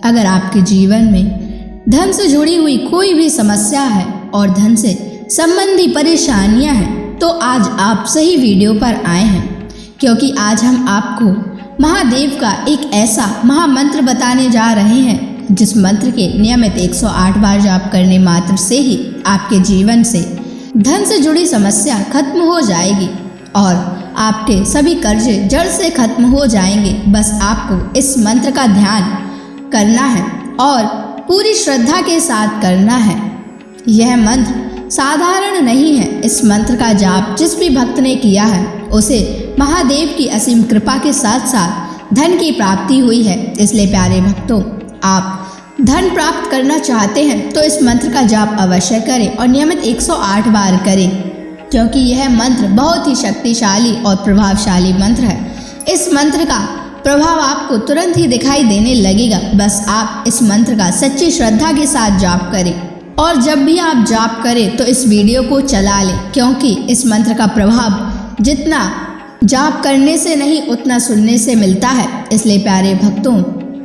अगर आपके जीवन में धन से जुड़ी हुई कोई भी समस्या है और धन से संबंधी परेशानियां हैं तो आज आप सही वीडियो पर आए हैं, क्योंकि आज हम आपको महादेव का एक ऐसा महामंत्र बताने जा रहे हैं जिस मंत्र के नियमित 108 बार जाप करने मात्र से ही आपके जीवन से धन से जुड़ी समस्या खत्म हो जाएगी और आपके सभी कर्जे जड़ से खत्म हो जाएंगे। बस आपको इस मंत्र का ध्यान करना है और पूरी श्रद्धा के साथ करना है। यह मंत्र साधारण नहीं है। इस मंत्र का जाप जिस भी भक्त ने किया है उसे महादेव की असीम कृपा के साथ साथ धन की प्राप्ति हुई है। इसलिए प्यारे भक्तों, आप धन प्राप्त करना चाहते हैं तो इस मंत्र का जाप अवश्य करें और नियमित 108 बार करें, क्योंकि यह मंत्र बहुत ही शक्तिशाली और प्रभावशाली मंत्र है। इस मंत्र का प्रभाव आपको तुरंत ही दिखाई देने लगेगा। बस आप इस मंत्र का सच्ची श्रद्धा के साथ जाप करें और जब भी आप जाप करें तो इस वीडियो को चला लें, क्योंकि इस मंत्र का प्रभाव जितना जाप करने से नहीं उतना सुनने से मिलता है। इसलिए प्यारे भक्तों,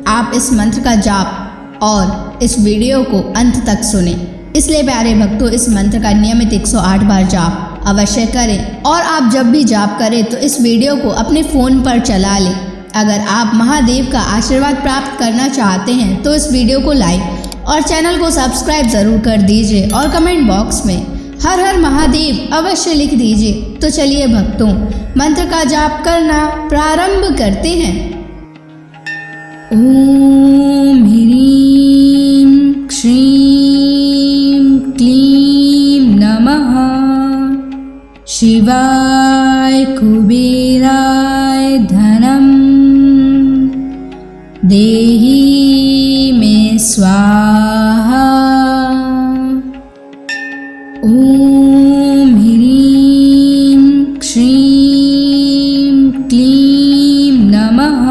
आप इस मंत्र का जाप और इस वीडियो को अंत तक सुने। इसलिए प्यारे भक्तों, इस मंत्र का नियमित 108 बार जाप अवश्य करें और आप जब भी जाप करें तो इस वीडियो को अपने फ़ोन पर चला लें। अगर आप महादेव का आशीर्वाद प्राप्त करना चाहते हैं तो इस वीडियो को लाइक और चैनल को सब्सक्राइब ज़रूर कर दीजिए और कमेंट बॉक्स में हर हर महादेव अवश्य लिख दीजिए। तो चलिए भक्तों, मंत्र का जाप करना प्रारंभ करते हैं। ओम ह्रीं श्रीं क्लीं नमः शिवाय कुबेराय धनम देहि मे स्वाहा। ओम ह्रीं श्रीं क्लीं नमः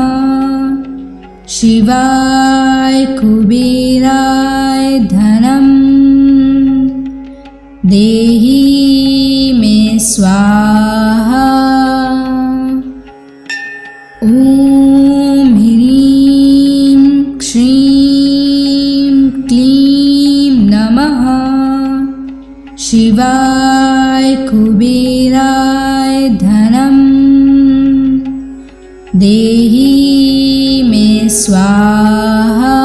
शिवाय कुबेराय धनम देहि मे स्वाहा। ओम ह्रीं श्रीं क्लीं नमः शिवाय कुबेराय धनम देहि मे स्वाहा।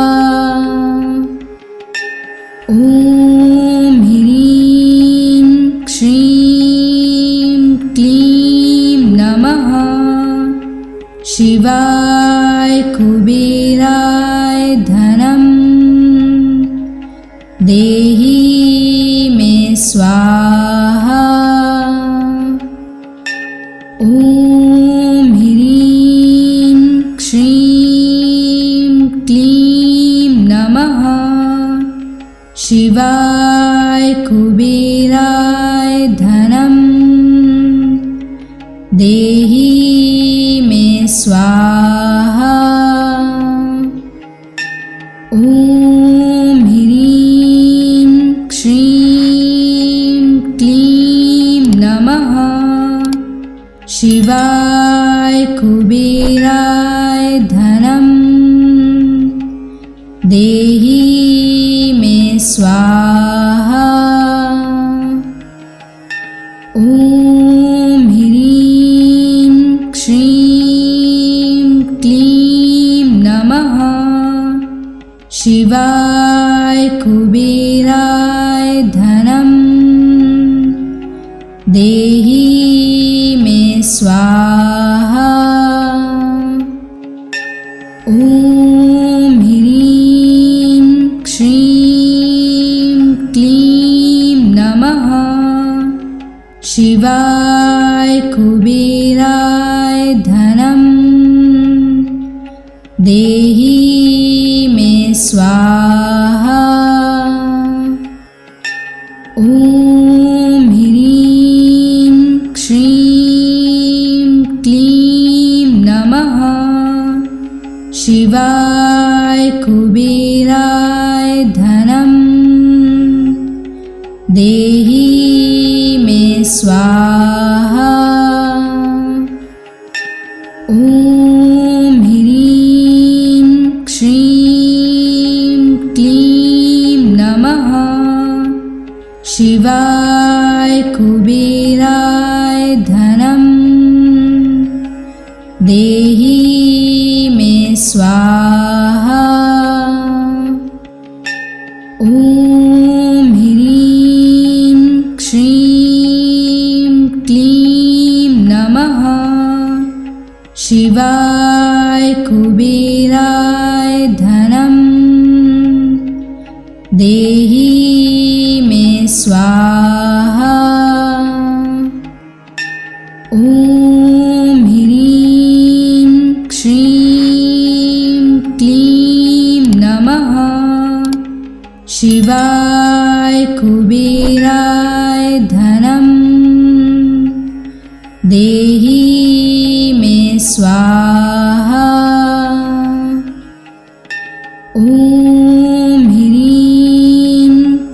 ओम ह्रीं श्रीं क्लीं नमः शिवाय कुबेराय धनम देहि मे स्वाहा। ओम ह्रीं श्रीं क्लीं नमः शिवाय कुबेराय धनम देहि मे स्वाहा। ओम ह्रीं श्रीं क्लीं नमः शिवाय कुबेराय धनम देहि मे स्वाहा। ओम ह्रीं श्रीं क्लीं नमः शिवाय कुबेराय धनम देहि मे स्वाहा। ओम ह्रीं श्रीं क्लीं नमः शिवाय कुबेराय धनम देहि मे स्वाहा। ओम ह्रीं श्रीं क्लीं नमः शिवाय कुबेराय धनम देहि मे स्वाहा। ओम ह्रीं श्रीं कुबेराय धनं देहि मे स्वाहा। ॐ ह्रीं श्रीं क्लीं नमः शिवाय कुबेराय धनं देहि मे स्वाहा। ॐ ह्रीं श्रीं क्लीं नमः शिवाय कुबेराय धनं देहि मे स्वाहा। ॐ ह्रीं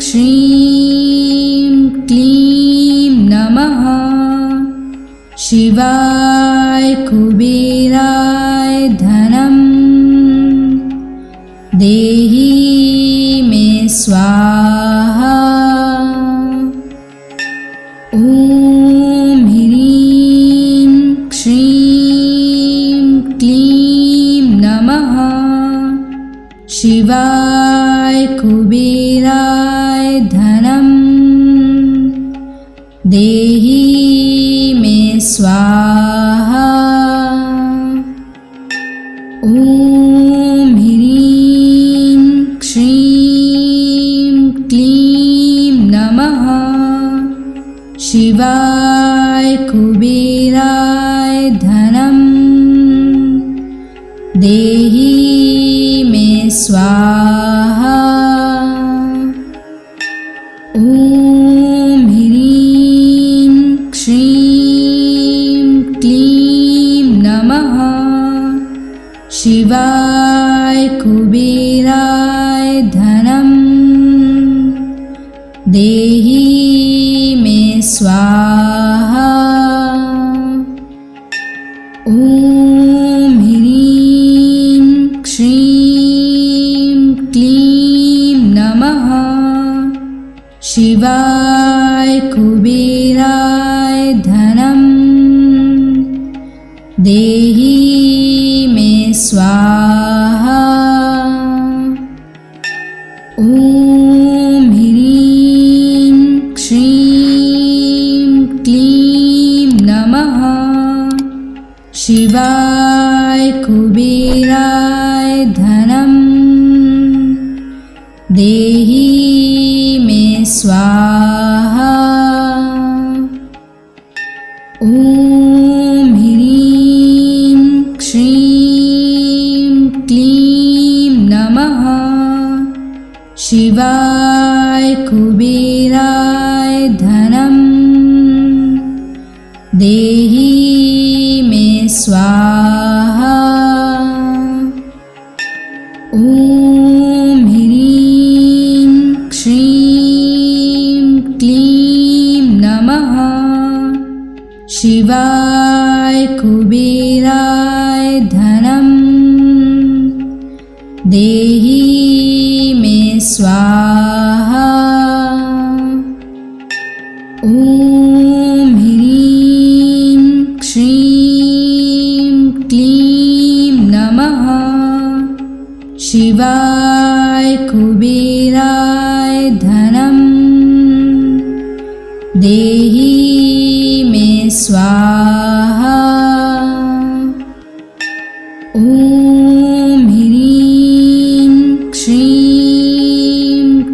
श्रीं क्लीं नमः शिवाय कुबेराय धनं देहि मे स्वाहा। ॐ ह्रीं श्रीं क्लीं नमः शिवाय कुबेराय धनं देहि मे स्वाहा। ॐ ह्रीं श्रीं क्लीं नमः शिवाय कुबेराय धनं देहि मे स्वाहा। ॐ ह्रीं श्रीं क्लीं नमः शिवाय कुबेराय धनं देहि मे स्वाहा। ॐ ह्रीं श्रीं क्लीं नमः शिवाय कुबेराय धनं देहि मे स्वाहा। ॐ ह्रीं श्रीं क्लीं नमः शिवाय कुबेराय धनं देहि मे स्वाहा। ॐ ह्रीं श्रीं क्लीं नमः शिवाय कुबेराय धनं देहि मे स्वाहा। ॐ ह्रीं श्रीं क्लीं नमः शिवाय कुबेराय धनं देहि मे स्वाहा। ॐ ह्रीं श्रीं क्लीं नमः शिवाय कुबेराय धनं देहि मे स्वाहा। ॐ ह्रीं श्रीं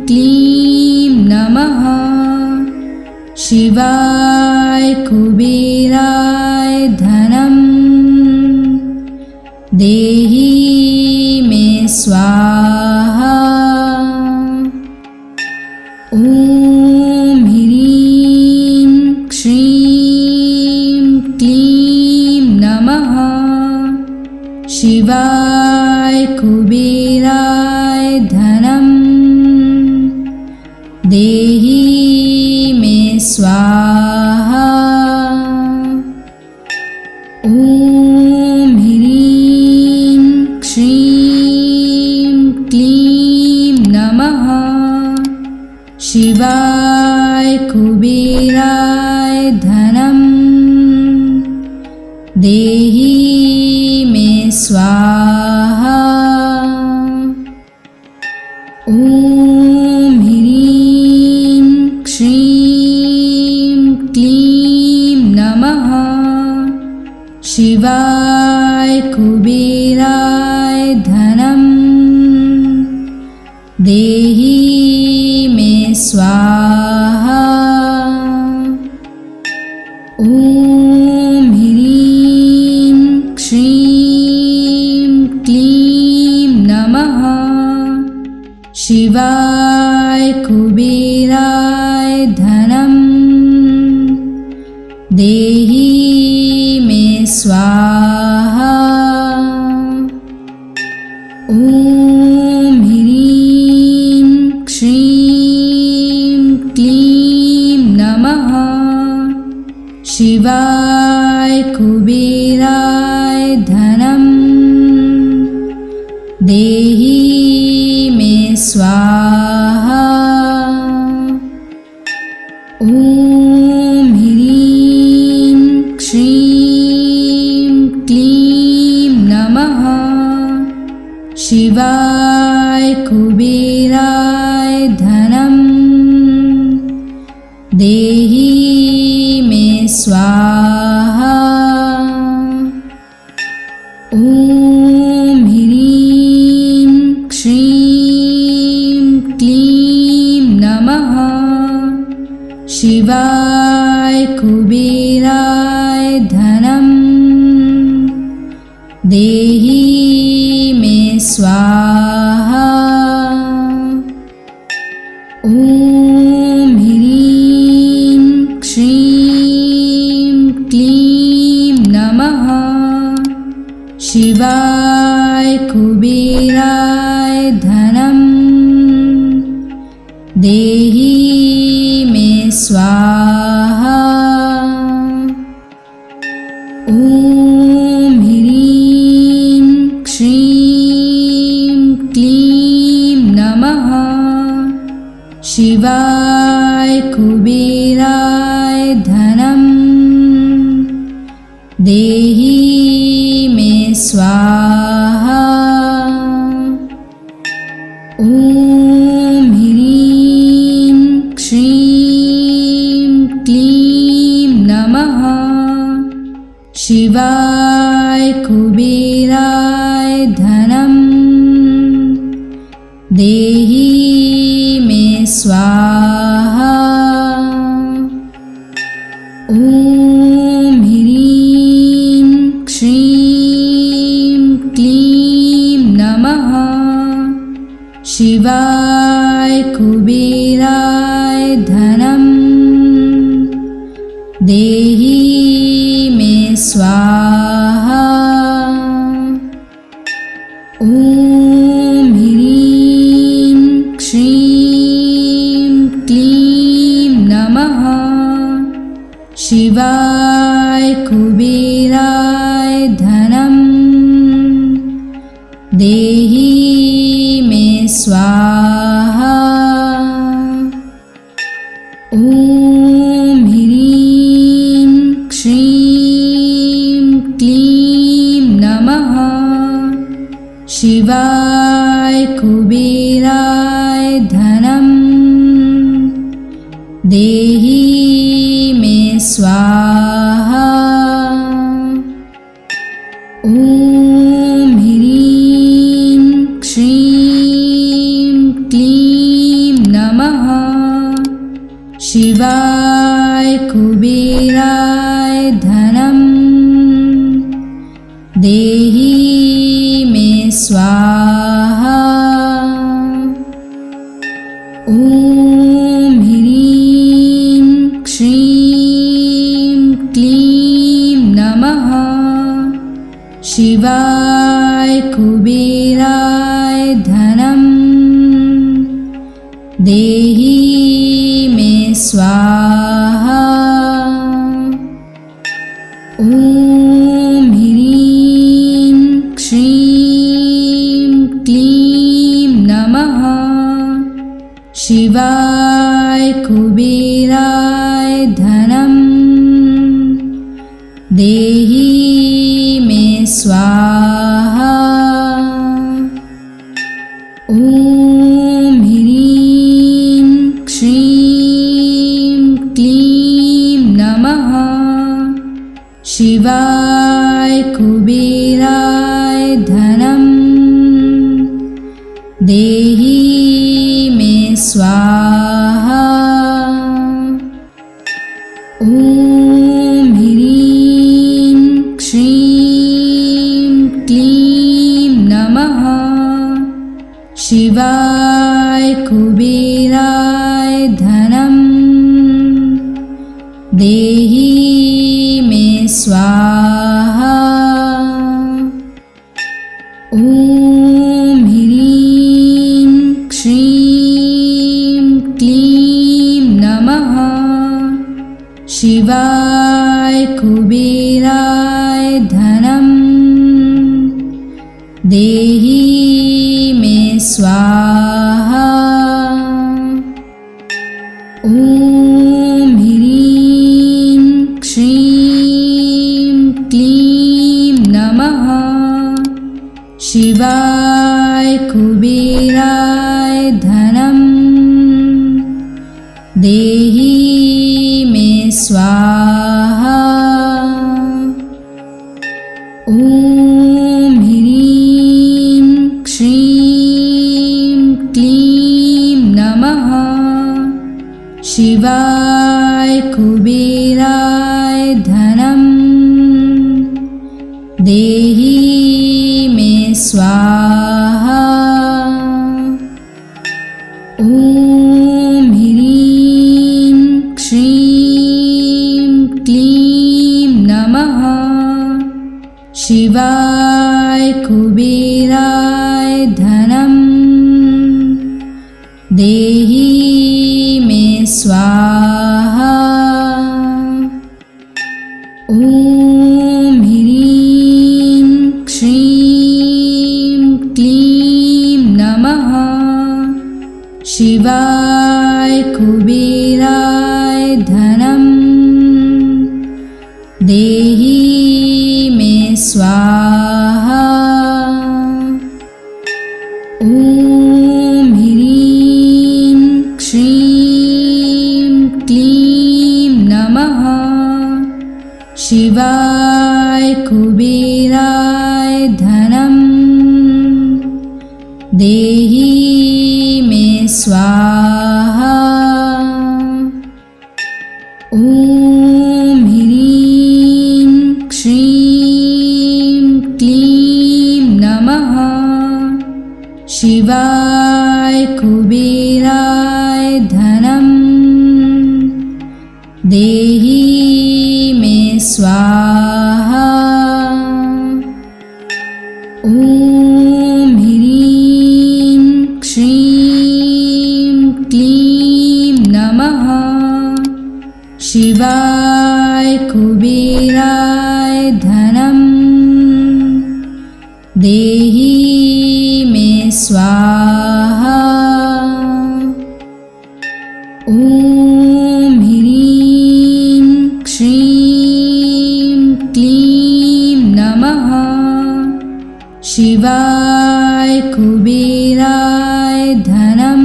क्लीं नमः शिवाय कुबेराय धनं देहि मे स्वाहा। ॐ ह्रीं श्रीं क्लीं नमः शिवाय कुबेराय धनं देहि मे स्वाहा। ॐ ह्रीं श्रीं क्लीं नमः शिवाय कुबेराय धनं देहि मे स्वाहा। ॐ ह्रीं श्रीं क्लीं नमः शिवाय कुबेराय धनं देहि मे स्वाहा। ॐ ह्रीं श्रीं क्लीं नमः शिवाय कुबेराय धनं देहि मे स्वाहा। ॐ ह्रीं श्रीं क्लीं नमः शिवाय कुबेराय धनं देहि मे स्वाहा। ॐ ह्रीं श्रीं क्लीं नमः शिवाय कुबेराय धनं देहि मे स्वाहा। ॐ ह्रीं श्रीं क्लीं नमः शिवाय कुबेराय धनं देहि मे स्वाहा। ॐ ह्रीं श्रीं क्लीं नमः शिवाय कुबेराय धनं देहि मे स्वाहा। ॐ ह्रीं श्रीं क्लीं नमः शिवाय कुबेराय धनं देहि मे स्वाहा। ॐ ह्रीं श्रीं क्लीं नमः शिवाय कुबेराय धनं देहि मे स्वाहा। ॐ ह्रीं श्रीं क्लीं नमः शिवाय कुबेराय धनं देहि मे स्वाहा। ॐ ह्रीं श्रीं क्लीं नमः शिवाय कुबेराय धनं देहि मे स्वाहा। ॐ ह्रीं श्रीं क्लीं नमः शिवाय कुबेराय धनं देहि मे स्वाहा। ॐ ह्रीं श्रीं क्लीं नमः शिवाय कुबेराय धनं देहि मे स्वाहा। ॐ ह्रीं श्रीं क्लीं नमः शिवाय कुबेराय धनं देहि मे स्वाहा। ॐ ह्रीं श्रीं क्लीं नमः शिवाय कुबेराय धनं देहि मे स्वाहा। ॐ ह्रीं श्रीं क्लीं नमः शिवाय कुबेराय धनं देहि मे स्वाहा। ॐ ह्रीं श्रीं क्लीं नमः शिवाय कुबेराय धनं देहि मे स्वाहा। ॐ ह्रीं श्रीं क्लीं नमः शिवाय कुबेराय धनं देहि मे स्वाहा। ॐ ह्रीं श्रीं क्लीं नमः शिवाय कुबेराय धनं देहि मे स्वाहा। ॐ ह्रीं श्रीं क्लीं नमः शिवाय कुबेराय धनं देहि मे स्वाहा। ॐ ह्रीं श्रीं क्लीं नमः शिवाय कुबेराय धनं देहि मे स्वाहा। ॐ ह्रीं श्रीं क्लीं नमः शिवाय कुबेराय धनं देहि मे स्वाहा। ॐ ह्रीं श्रीं क्लीं नमः शिवाय कुबेराय धनं देहि मे स्वाहा। ॐ ह्रीं श्रीं क्लीं नमः शिवाय कुबेराय धनं देहि मे स्वाहा। ॐ ह्रीं श्रीं क्लीं नमः शिवाय कुबेराय धनं देहि मे स्वाहा। ॐ ह्रीं श्रीं क्लीं नमः शिवाय कुबेराय धनं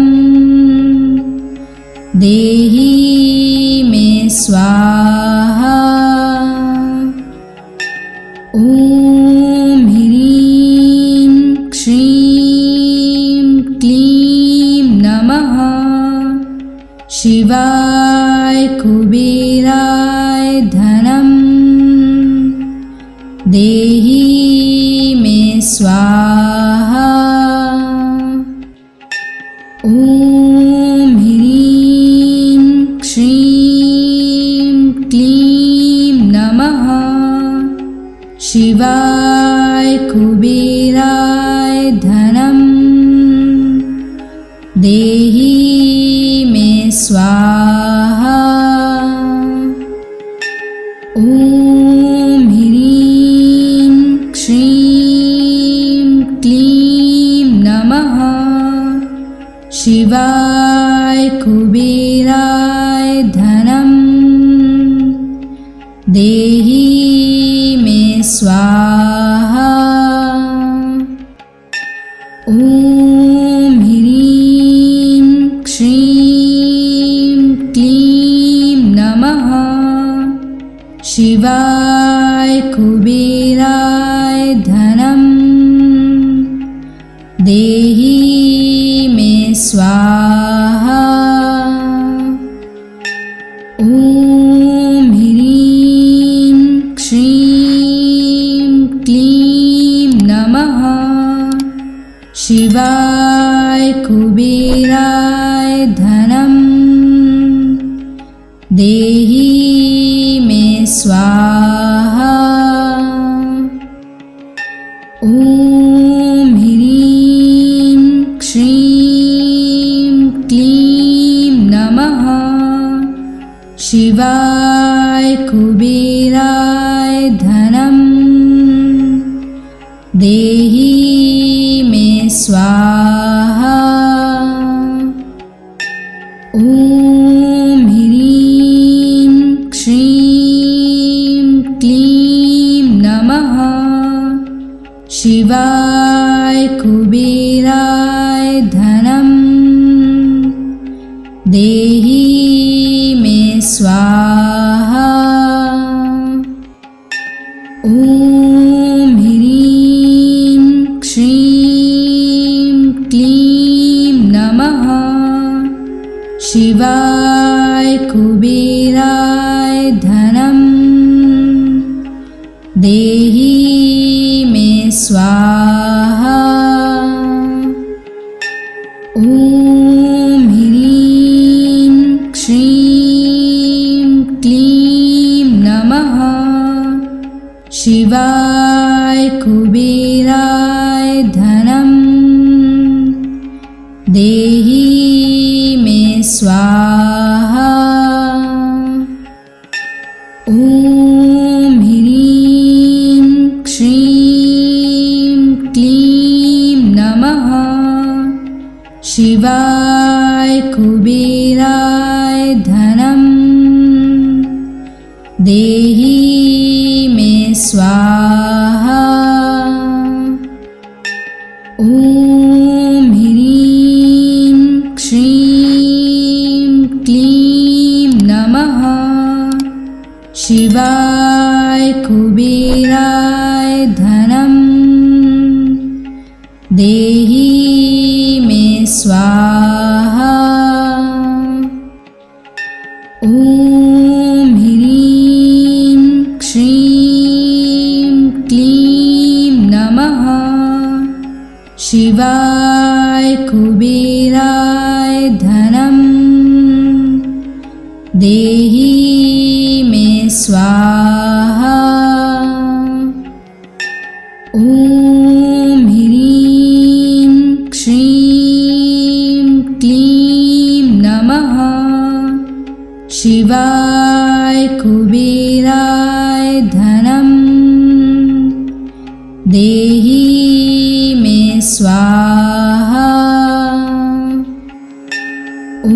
देहि मे स्वाहा। ॐ ह्रीं श्रीं क्लीं नमः शिवाय कुबेराय धनं देहि मे स्वाहा। ॐ ह्रीं श्रीं क्लीं नमः शिवाय कुबेराय धनं देहि मे स्वाहा। ॐ ह्रीं श्रीं क्लीं नमः शिवाय कुबेराय धनं देहि मे स्वाहा। ॐ ह्रीं श्रीं क्लीं नमः शिवाय कुबेराय धनं देहि मे स्वाहा। ॐ ह्रीं श्रीं क्लीं नमः शिवाय कुबेराय धनं देहि मे स्वाहा। ॐ ह्रीं श्रीं क्लीं नमः शिवाय कुबेराय धनं देहि मे स्वाहा। ॐ ह्रीं श्रीं क्लीं नमः शिवाय कुबेराय धनं देहि मे स्वाहा। ॐ ह्रीं श्रीं क्लीं नमः शिवाय कुबेराय धनं देहि मे स्वाहा। ॐ ह्रीं श्रीं क्लीं नमः शिवाय कुबेराय धनं देहि मे स्वाहा। ॐ ह्रीं श्रीं क्लीं नमः शिवाय कुबेराय धनं देहि मे स्वाहा। ॐ ह्रीं श्रीं क्लीं नमः शिवाय कुबेराय धनं देहि मे स्वाहा। ॐ ह्रीं श्रीं क्लीं नमः शिवाय कुबेराय धनं देहि मे स्वाहा। ॐ ह्रीं श्रीं क्लीं नमः शिवाय कुबेराय धनं देहि मे स्वाहा। ॐ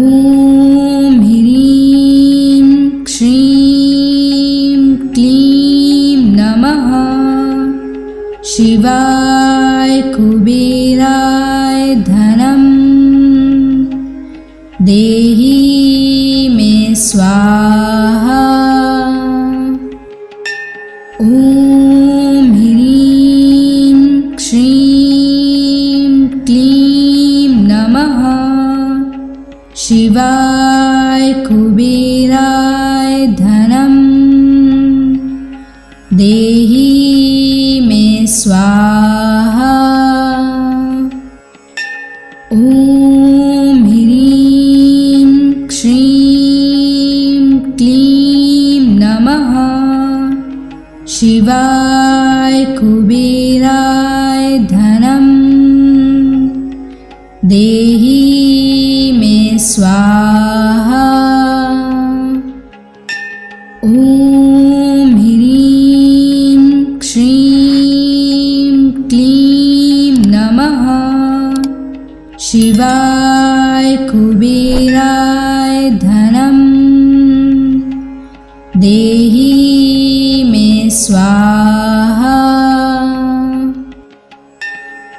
ह्रीं श्रीं क्लीं नमः शिवाय कुबेराय धनं देहि मे स्वाहा। ॐ ह्रीं श्रीं क्लीं नमः शिवाय कुबेराय धनं देहि मे स्वाहा। ॐ ह्रीं श्रीं क्लीं नमः शिवाय कुबेराय धनं देहि मे स्वाहा। ॐ ह्रीं श्रीं क्लीं नमः शिवाय कुबेराय धनं देहि देहि मे स्वाहा।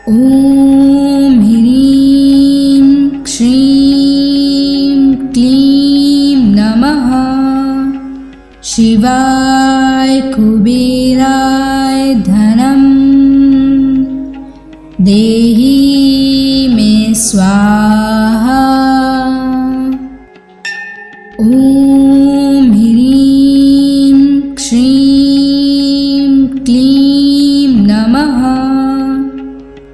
ॐ ह्रीं श्रीं क्लीं नमः शिवाय कुबेराय धनं देहि मे स्वाहा। ॐ ह्रीं श्रीं क्लीं नमः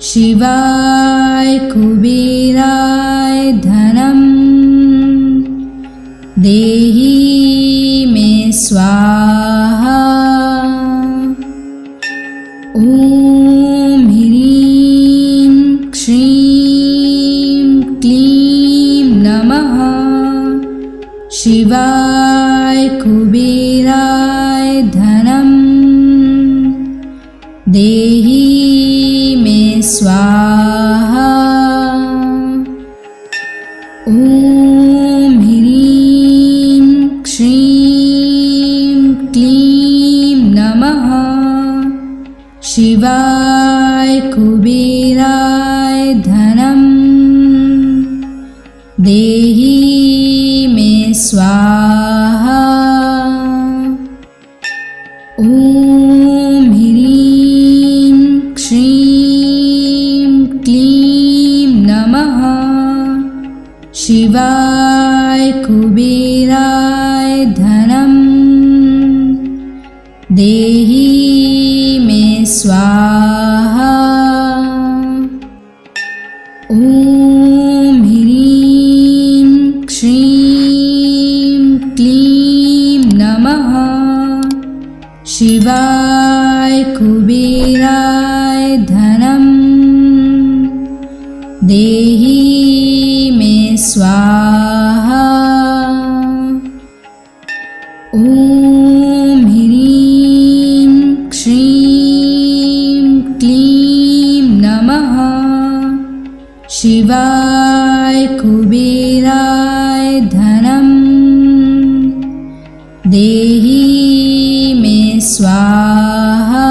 शिवाय कुबेराय धनं देहि मे स्वाहा। ॐ ह्रीं श्रीं क्लीं नमः शिवाय कुबेराय धनं देहि मे स्वाहा। ॐ ह्रीं श्रीं क्लीं नमः शिवाय कुबेराय धनं देहि मे स्वाहा। ॐ ह्रीं श्रीं क्लीं नमः शिवाय कुबेराय धनं देहि मे स्वाहा। ॐ ह्रीं श्रीं क्लीं नमः शिवाय कुबेराय धनं देहि मे स्वाहा। ॐ ह्रीं श्रीं क्लीं नमः शिवाय कुबेराय धनं देहि मे स्वाहा।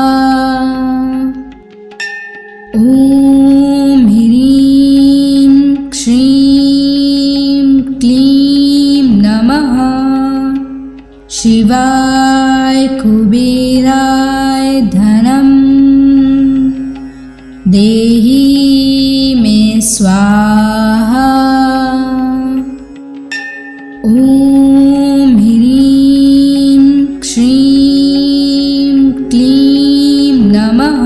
ॐ ह्रीं श्रीं क्लीं नमः शिवाय कुबेराय धनं देहि मे स्वाहा। ॐ ह्रीं श्रीं क्लीं नमः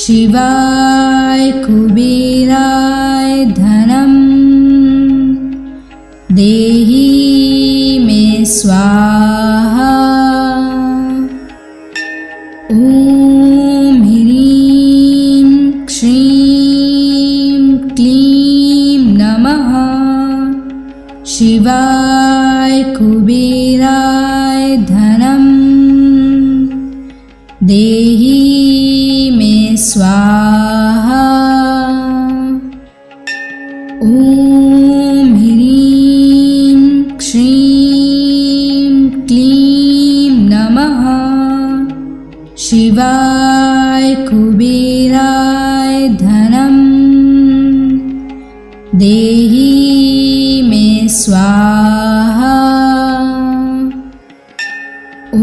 शिवाय कुबेराय धनं देहि मे स्वाहा। ॐ ह्रीं श्रीं क्लीं नमः शिवाय कुबेराय धनं देहि मे स्वाहा। ॐ ह्रीं श्रीं क्लीं नमः शिवाय कुबेराय धनं देहि मे स्वाहा। ॐ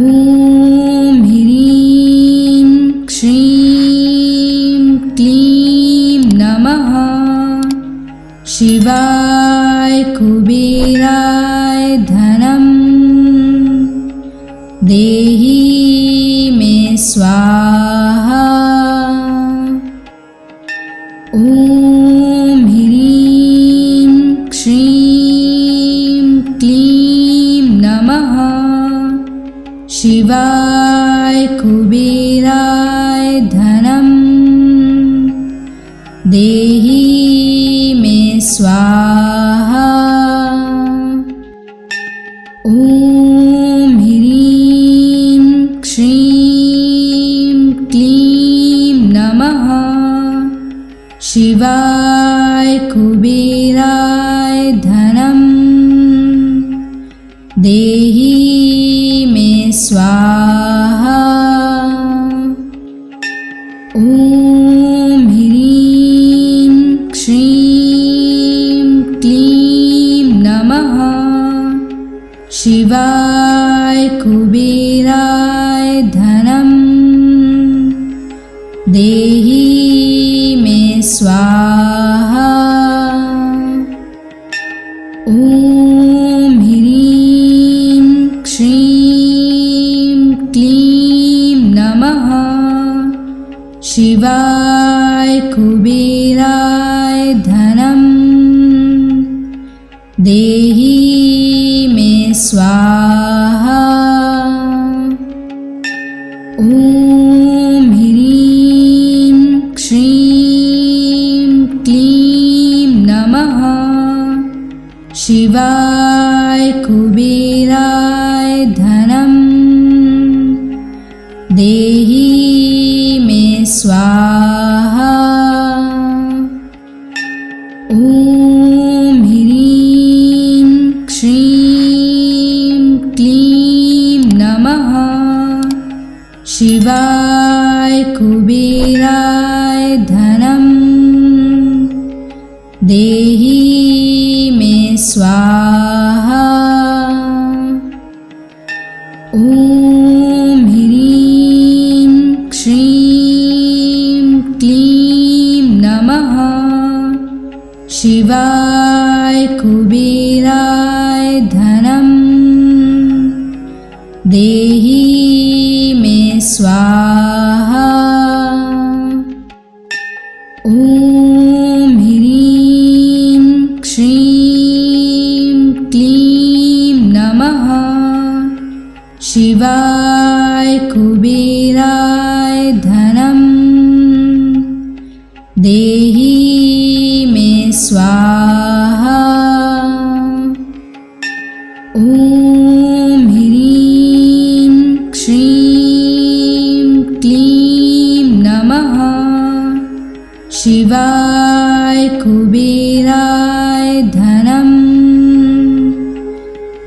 ह्रीं श्रीं क्लीं नमः शिवाय कुबेराय धनं देहि मे स्वाहा। ॐ ह्रीं श्रीं क्लीं नमः शिवाय कुबेराय धनं देहि मे स्वाहा। ॐ ह्रीं श्रीं क्लीं नमः शिवाय कुबेराय धनं देहि मे स्वाहा। ॐ ह्रीं श्रीं क्लीं नमः शिवाय कुबेराय धनं देहि मे स्वाहा। ॐ ह्रीं श्रीं क्लीं नमः शिवाय कुबेराय धनं देहि मे स्वाहा। ॐ ह्रीं श्रीं क्लीं नमः शिवाय कुबेराय धनं देहि मे स्वाहा। ॐ ह्रीं श्रीं क्लीं नमः शिवाय कुबेराय धनं देहि मे स्वाहा। ॐ ह्रीं श्रीं क्लीं नमः शिवाय कुबेराय धनं देहि मे स्वाहा। ॐ ह्रीं श्रीं क्लीं नमः शिवाय कुबेराय धनं देहि मे स्वाहा। ॐ ह्रीं श्रीं क्लीं नमः शिवाय कुबेराय धनं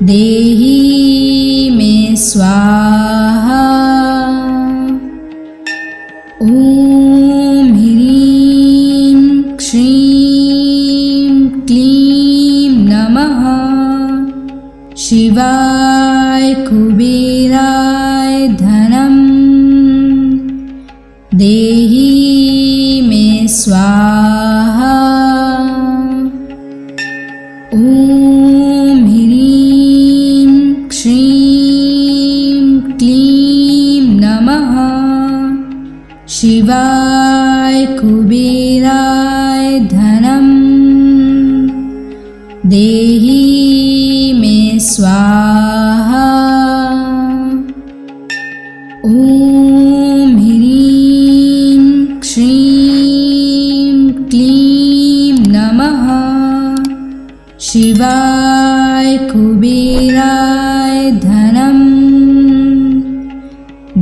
देहि मे स्वाहा। ॐ ह्रीं श्रीं क्लीं नमः शिवाय कुबेराय धनं देहि मे स्वाहा। ॐ ह्रीं श्रीं क्लीं नमः शिवाय कुबेराय धनं देहि मे स्वाहा। ॐ ह्रीं श्रीं क्लीं नमः शिवाय कुबेराय धनं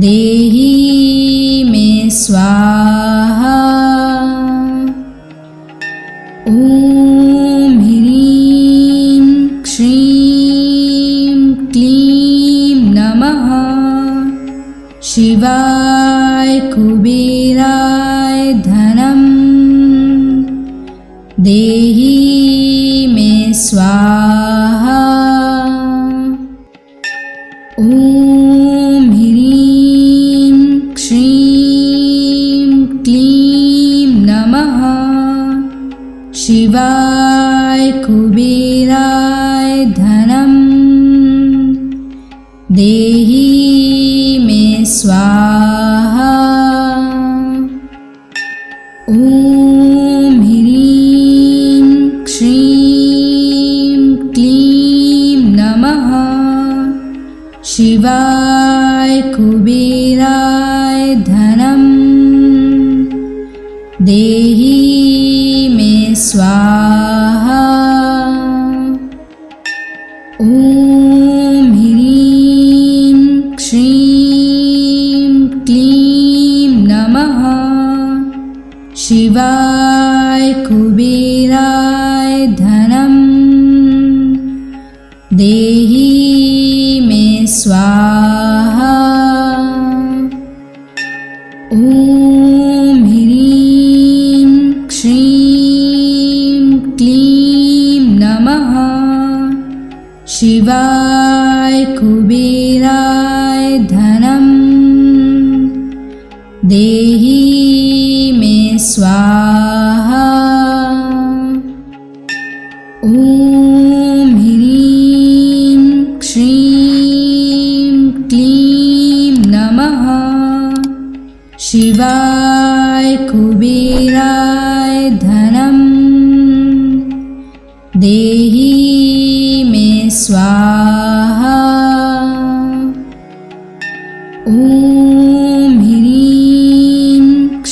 देहि मे स्वाहा। ॐ ह्रीं श्रीं क्लीं नमः शिवाय कुबेराय धनं देहि मे स्वाहा। ॐ ह्रीं श्रीं क्लीं नमः शिवाय कुबेराय धनं देहि मे स्वाहा। ॐ ह्रीं श्रीं क्लीं नमः शिवाय कुबेराय धनं देहि मे स्वाहा। ॐ ह्रीं श्रीं क्लीं नमः शिवाय कुबेराय धनं देहि मे स्वाहा। देहि मे स्वाहा। ॐ ह्रीं श्रीं क्लीं नमः शिवाय कुबेराय धनं देहि मे स्वाहा। ॐ ह्रीं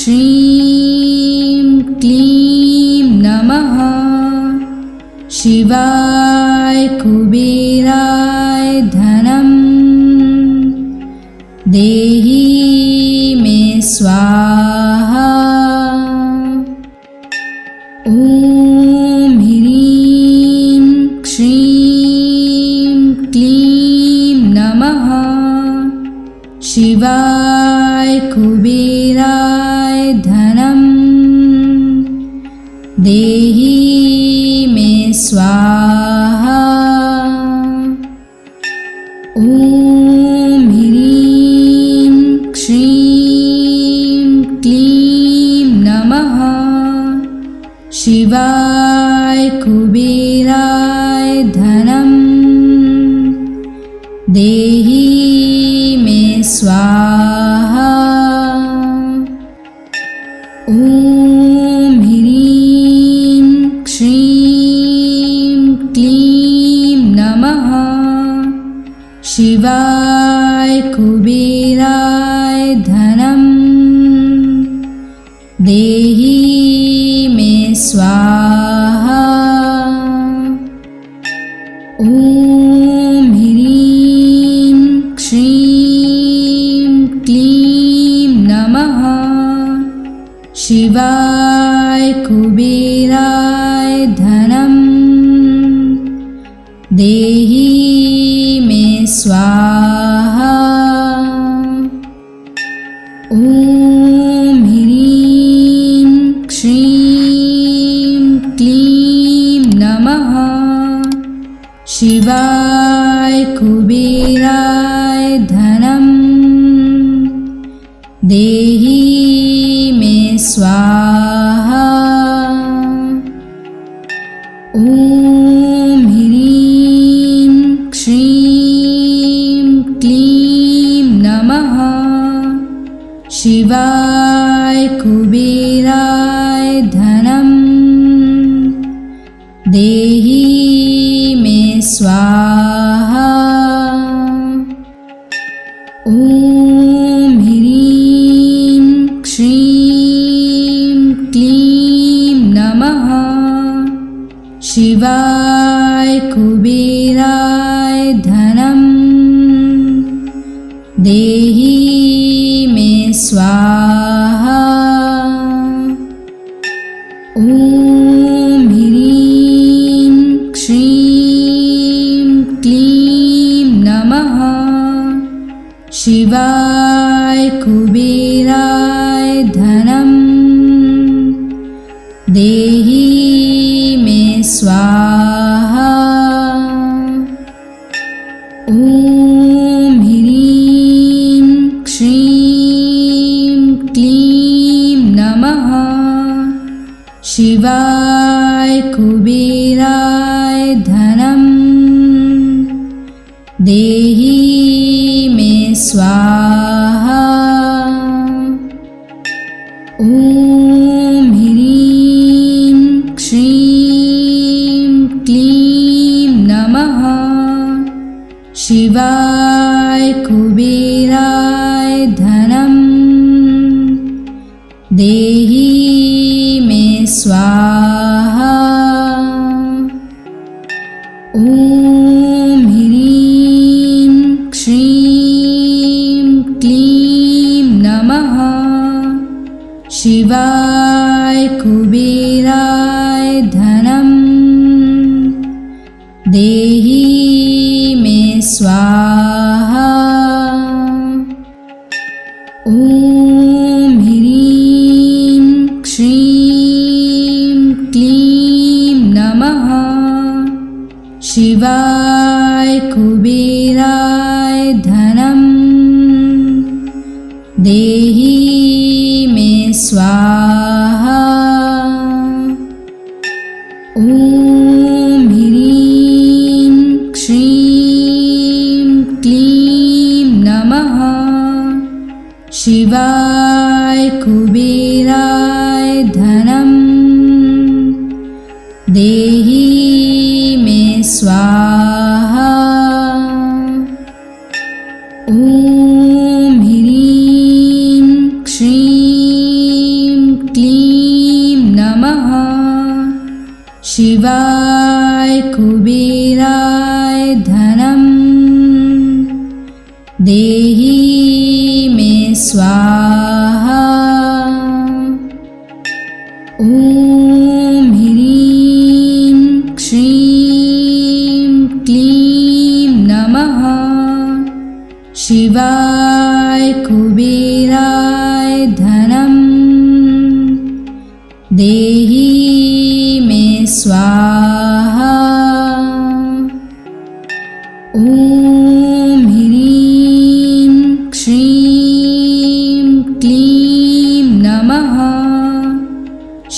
श्रीं क्लीं नमः शिवाय कुबेराय धनं देहि मे स्वाहा। ॐ ह्रीं श्रीं क्लीं नमः शिवाय कुबेराय धनं देहि मे स्वाहा। ॐ ह्रीं श्रीं क्लीं नमः शिवाय कुबेराय धनं देहि मे स्वाहा। ॐ ह्रीं श्रीं क्लीं नमः शिवाय कुबेराय धनं देहि मे स्वाहा। ॐ ह्रीं श्रीं क्लीं नमः शिवाय कुबेराय धनं देहि मे स्वाहा। ॐ ह्रीं श्रीं क्लीं नमः शिवाय कुबेराय धनं देहि मे स्वाहा। ॐ ह्रीं श्रीं क्लीं नमः शिवाय कुबेराय धनं देहि मे स्वाहा। ॐ ह्रीं श्रीं क्लीं नमः शिवाय कुबेराय धनं देहि मे स्वाहा। ॐ ह्रीं श्रीं क्लीं नमः शिवाय कुबेराय धनं देहि मे स्वाहा। ॐ ह्रीं श्रीं क्लीं नमः शिवाय कुबेराय धनं देहि मे स्वाहा। ॐ ह्रीं श्रीं क्लीं नमः शिवाय कुबेराय धनं देहि मे स्वाहा। ॐ ह्रीं श्रीं क्लीं नमः शिवाय कुबेराय धनं देहि मे स्वाहा। ॐ ह्रीं श्रीं क्लीं नमः शिवाय कुबेराय धनं देहि मे स्वाहा। ॐ ह्रीं श्रीं क्लीं नमः शिवाय कुबेराय धनं देहि मे स्वाहा। ॐ ह्रीं श्रीं क्लीं नमः शिवाय कुबेराय धनं देहि मे स्वाहा। ॐ ह्रीं श्रीं क्लीं नमः शिवाय कुबेराय धनं देहि मे स्वाहा। ॐ ह्रीं श्रीं क्लीं नमः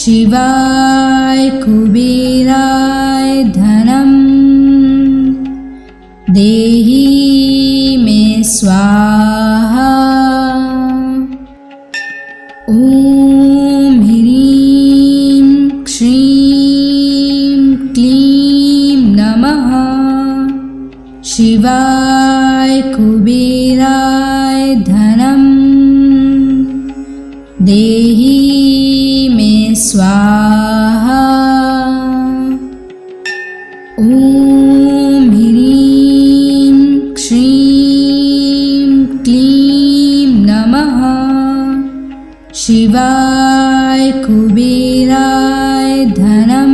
शिवाय कुबेराय धनं देहि मे स्वाहा। ॐ ह्रीं श्रीं क्लीं नमः शिवाय कुबेराय धनं देहि मे स्वाहा। ॐ ह्रीं श्रीं क्लीं नमः शिवाय कुबेराय धनं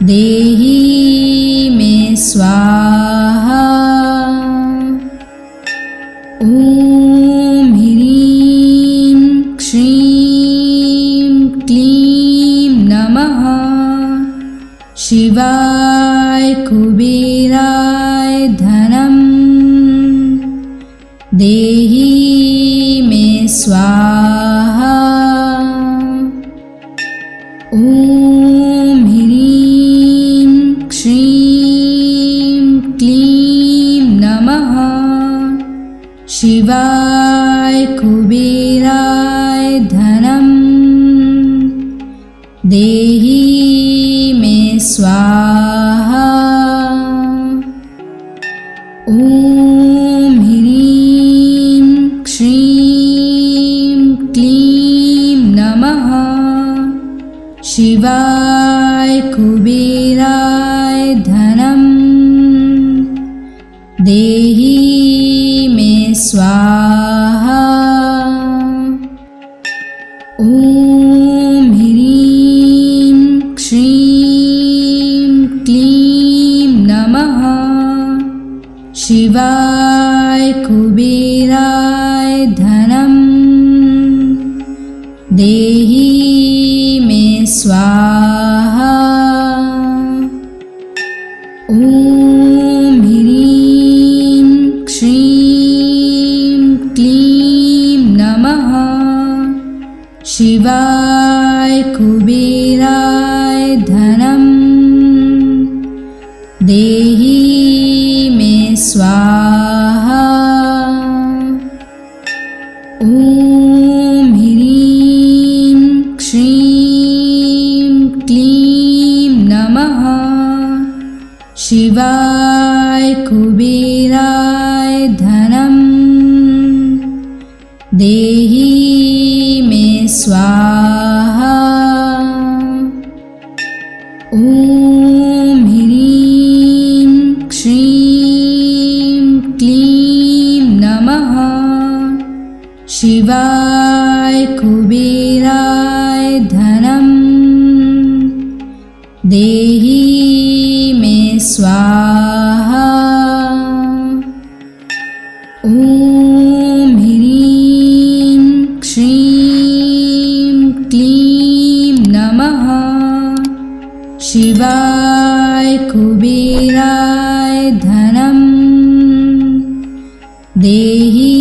देहि मे स्वाहा। ॐ ह्रीं श्रीं क्लीं नमः शिवाय कुबेराय धनं देहि मे स्वाहा। ॐ ह्रीं श्रीं क्लीं नमः शिवाय कुबेराय धनं देहि मे स्वाहा। ॐ ह्रीं श्रीं क्लीं नमः शिवाय कुबेराय धनं देहि मे स्वाहा। ॐ ह्रीं श्रीं क्लीं नमः शिवाय कुबेराय धनं देहि मे स्वाहा। ॐ ह्रीं श्रीं क्लीं नमः शिवाय कुबेराय धनं देहि मे स्वाहा। ॐ ह्रीं श्रीं क्लीं नमः शिवाय कुबेराय धनं देहि मे स्वाहा। ॐ ह्रीं श्रीं क्लीं नमः शिवाय कुबेराय धनं देहि मे स्वाहा। ॐ ह्रीं श्रीं क्लीं नमः शिवाय कुबेराय धनं देहि